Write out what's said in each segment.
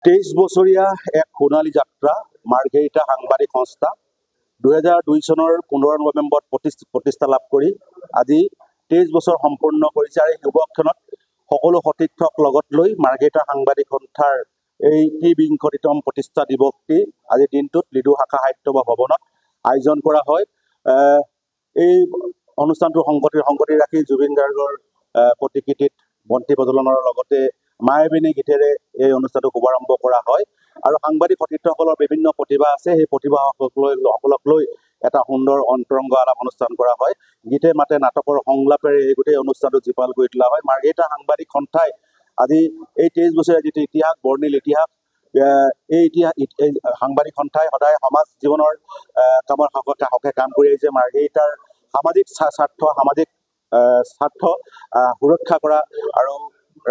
23 বছৰীয়া এক সোণালী যাত্ৰা মাৰ্ঘেৰিটা সাংবাদিক সংস্থা 2002 চনৰ 15 নৱেম্বৰত প্ৰতিষ্ঠা লাভ কৰি আজি 23 বছৰ সম্পূৰ্ণ কৰিছে আৰু এই শুভক্ষণত সকলো সতীৰ্থক লগত লৈ মাৰ্ঘেৰিটা সাংবাদিক সংস্থাৰ এই 23তম প্ৰতিষ্ঠা দিৱসটি আজি দিনটোত লিডু শাখা সাহিত্য ভৱনত আয়োজন কৰা হয়। এই অনুষ্ঠানটো সংগতি ৰাখি জুবিন গাৰ্গৰ প্ৰতিকৃতিত বন্তি প্ৰজ্বলনৰ লগতে মায়াবিনী গীতেৰে এই অনুষ্ঠানটো শুভাৰম্ভ কৰা হয় আৰু সাংবাদিক সতীৰ্থসকলৰ বিভিন্ন প্ৰতিভা আছে। সেই প্ৰতিভাসকলক লৈ এটা সুন্দৰ অন্তৰংগ আলাপ অনুষ্ঠান কৰা হয়। গীতে মাতে নাটকৰ সংলাপেৰে এই গোটেই অনুষ্ঠানটো জীপাল কৰি তোলা হয়। মাৰ্ঘেৰিটা সাংবাদিক সন্থাই আজি এই 23 বছৰীয়া যিটো ইতিহাস বৰ্ণিল ইতিহাস এই সাংবাদিক সন্থাই সদায় সমাজ জীৱনৰ কামৰ হকে কাম কৰি আহিছে। মাৰ্ঘেৰিটাৰ সামাজিক স্বাৰ্থ সুৰক্ষা কৰা আৰু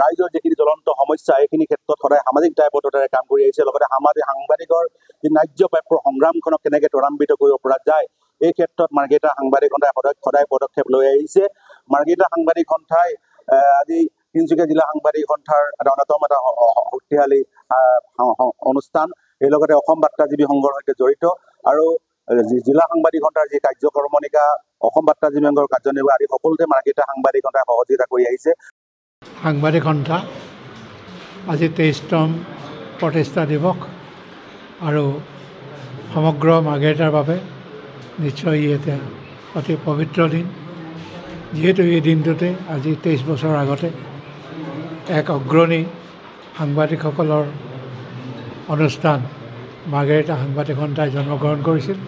ৰাইজৰ যিখিনি জ্বলন্ত সমস্যা এইখিনি ক্ষেত্ৰত সদায় সামাজিক দায়বদ্ধতাৰে কাম কৰি আহিছে। লগতে সাংবাদিকৰ যি ন্যায্য প্ৰাপ্যৰ সংগ্ৰামখনক কেনেকৈ ত্বৰান্বিত কৰিব পৰা যায় এই ক্ষেত্ৰত মাৰ্ঘেৰিটা সাংবাদিক সন্থাই সদায় পদক্ষেপ লৈ আহিছে। মাৰ্ঘেৰিটা সাংবাদিক সন্থাই আজি তিনিচুকীয়া জিলা সাংবাদিক সন্থাৰ এটা অন্যতম এটা শক্তিশালী অনুষ্ঠান, এই লগতে অসম বাৰ্তাজীৱী সংঘৰ সৈতে জড়িত আৰু জিলা সাংবাদিক সন্থাৰ যি কাৰ্যক্ৰমণিকা অসম বাৰ্তাজীৱী সংঘৰ কাৰ্যনিৰ্বাহী আদি সকলোতে মাৰ্ঘেৰিটা সাংবাদিক সন্থাই সহযোগিতা কৰি আহিছে। সাংবাদিক সন্থা আজি 23তম প্ৰতিষ্ঠা দিৱস আৰু সমগ্ৰ মাৰ্ঘেৰিটাৰ বাবে নিশ্চয় ই এটা অতি পবিত্ৰ দিন, যিহেতু এই দিনটোতে আজি 23 বছৰৰ আগতে এক অগ্ৰণী সাংবাদিকসকলৰ অনুষ্ঠান মাৰ্ঘেৰিটা সাংবাদিক সন্থাই জন্মগ্ৰহণ কৰিছিল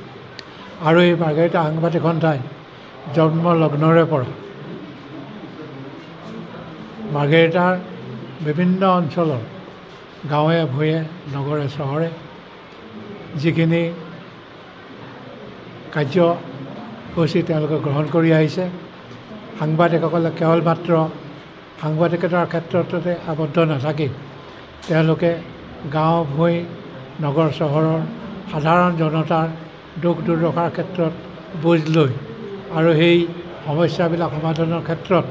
আৰু এই মাৰ্ঘেৰিটা সাংবাদিক সন্থাই জন্ম লগ্নৰে পৰা মাৰ্ঘেৰিটাৰ বিভিন্ন অঞ্চলৰ গাঁৱে ভূঞে নগৰে চহৰে যিখিনি কাৰ্যসূচী তেওঁলোকে গ্ৰহণ কৰি আহিছে, সাংবাদিকসকলে কেৱল মাত্ৰ সাংবাদিকতাৰ ক্ষেত্ৰতে আবদ্ধ নাথাকি তেওঁলোকে গাঁও ভূঞ নগৰ চহৰৰ সাধাৰণ জনতাৰ দুখ দুৰ্দশাৰ ক্ষেত্ৰত বুজ লৈ আৰু সেই সমস্যাবিলাক সমাধানৰ ক্ষেত্ৰত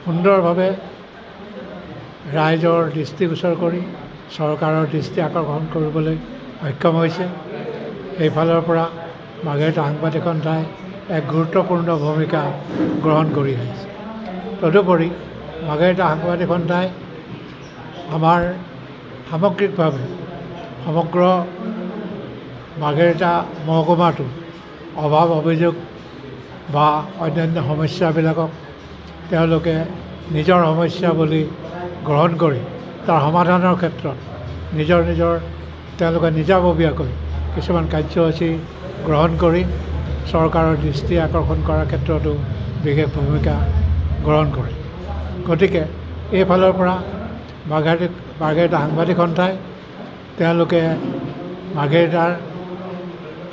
সুন্দৰভাৱে ৰাইজৰ দৃষ্টিগোচৰ কৰি চৰকাৰৰ দৃষ্টি আকৰ্ষণ কৰিবলৈ সক্ষম হৈছে। সেইফালৰ পৰা মাৰ্ঘেৰিটা সাংবাদিক সন্থাই এক গুৰুত্বপূৰ্ণ ভূমিকা গ্ৰহণ কৰি আহিছে। তদুপৰি মাৰ্ঘেৰিটা সাংবাদিক সন্থাই আমাৰ সামগ্ৰিকভাৱে সমগ্ৰ মাৰ্ঘেৰিটা মহকুমাটো অভাৱ অভিযোগ বা অন্যান্য সমস্যাবিলাকক তেওঁলোকে নিজৰ সমস্যা বুলি গ্ৰহণ কৰি তাৰ সমাধানৰ ক্ষেত্ৰত নিজৰ তেওঁলোকে নিজাববীয়াকৈ কিছুমান কাৰ্যসূচী গ্ৰহণ কৰি চৰকাৰৰ দৃষ্টি আকৰ্ষণ কৰাৰ ক্ষেত্ৰতো বিশেষ ভূমিকা গ্ৰহণ কৰে। গতিকে এইফালৰ পৰা মাৰ্ঘেৰিটা সাংবাদিক সন্থাই তেওঁলোকে মাৰ্ঘেৰিটাৰ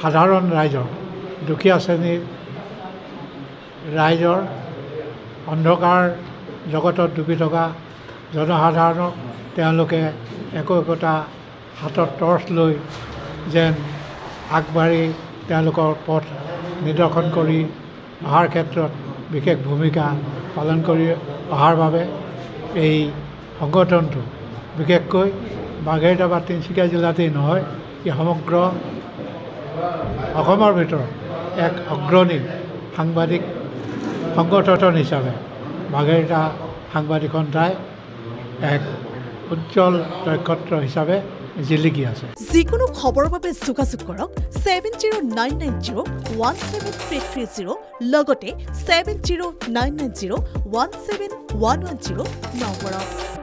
সাধাৰণ ৰাইজৰ দুখীয়া শ্ৰেণীৰ ৰাইজৰ অন্ধকাৰ জগতত ডুবি থকা জনসাধাৰণক তেওঁলোকে একোটা হাতত টৰ্চ লৈ যেন আগবাঢ়ি তেওঁলোকৰ পথ নিদৰ্শন কৰি অহাৰ ক্ষেত্ৰত বিশেষ ভূমিকা পালন কৰি অহাৰ বাবে এই সংগঠনটো বিশেষকৈ মাৰ্ঘেৰিটা বা তিনিচুকীয়া জিলাতেই নহয়, ই সমগ্ৰ অসমৰ ভিতৰত এক অগ্ৰণী সাংবাদিক সংগঠন হিচাপে মাৰ্ঘেৰিটা সাংবাদিক সন্থাই এক উজ্জ্বল নক্ষত্ৰ হিচাপে জিলিকি আছে। যিকোনো খবৰৰ বাবে যোগাযোগ কৰক 7099017330 লগতে 7099017110 নম্বৰত।